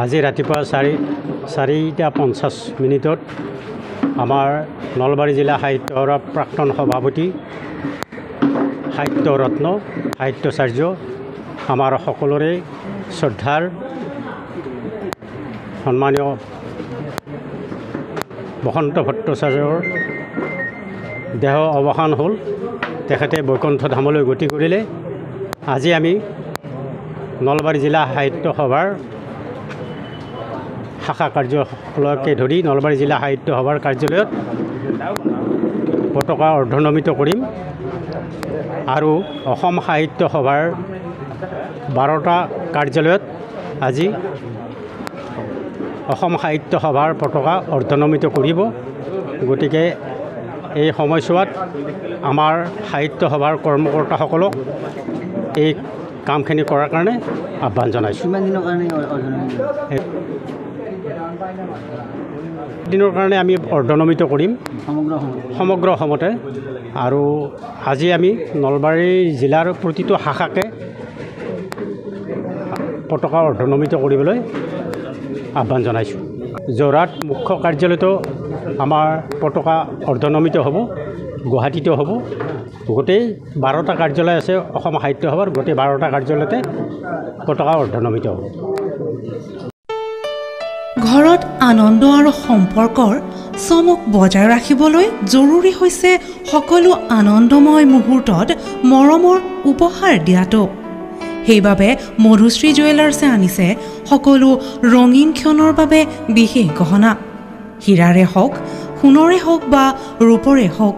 আজি ৰাতিপুৱা 4:50 আমাৰ নলবাৰী জিলা সাহিত্য সভাৰ প্ৰাক্তন সভাপতি সাহিত্য ৰত্ন সাহিত্যাচাৰ্য আমাৰ সকলোৰে শ্ৰদ্ধাৰ সন্মানীয় বসন্ত ভট্টাচাৰ্যৰ দেহ অৱসান হ'ল। তেখেতে বৈকুণ্ঠ ধামলৈ গতি কৰিলে। আজি আমি নলবাৰী জিলা সাহিত্য সভাৰ শাখা কাৰ্যালয়কে ধৰি নলবাৰী জিলা সাহিত্য সভাৰ কাৰ্যালয়ত পতাকা অৰ্ধনমিত কৰিম আৰু অসম সাহিত্য সভাৰ 12টা কাৰ্যালয়ত আজি অসম সাহিত্য সভাৰ পতাকা অৰ্ধনমিত কৰিব। গতিকে এই সময়ছোৱাত আমাৰ সাহিত্য সভাৰ কৰ্মকৰ্তাসকলক এই কামখিনি কৰাৰ কাৰণে আহ্বান জনাইছোঁ। দিনৰ কাৰণে আমি অৰ্ধনমিত কৰিম সমগ্ৰ অসমতে। আৰু আজি আমি নলবাৰী জিলাৰ প্ৰতিটো শাখাকে পতাকা অৰ্ধনমিত কৰিবলৈ আহ্বান জনাইছোঁ। যোৰহাট মুখ্য কাৰ্যালয়তো আমাৰ পতাকা অৰ্ধনমিত হ'ব, গুৱাহাটীতো হ'ব। গোটেই 12টা কাৰ্যালয় আছে অসম সাহিত্য সভাৰ, গোটেই 12টা কাৰ্যালয়তে পতাকা অৰ্ধনমিত হ'ব। ঘৰত আনন্দ আৰু সম্পৰ্কৰ চমক বজাই ৰাখিবলৈ জৰুৰী হৈছে সকলো আনন্দময় মুহূৰ্তত মৰমৰ উপহাৰ দিয়াটো। সেইবাবে মধুশ্ৰী জুৱেলাৰ্ছে আনিছে সকলো ৰঙীন ক্ষণৰ বাবে বিশেষ গহনা। হীৰাৰে হওক, সোণৰে হওক বা ৰূপৰে হওক,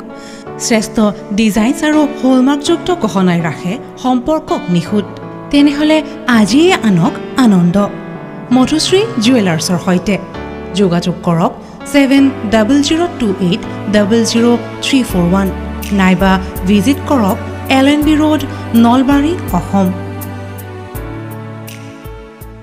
শ্ৰেষ্ঠ ডিজাইনছ আৰু হলমাৰ্কযুক্ত গহনাই ৰাখে সম্পৰ্কক নিখুঁত। তেনেহ'লে আজিয়ে আনক আনন্দ মধুশ্ৰী জুৱেলাৰ্ছৰ সৈতে। যোগাযোগ কৰক 7028000341 নাইবা ভিজিট কৰক LNB ৰোড, নলবাৰী, অসম।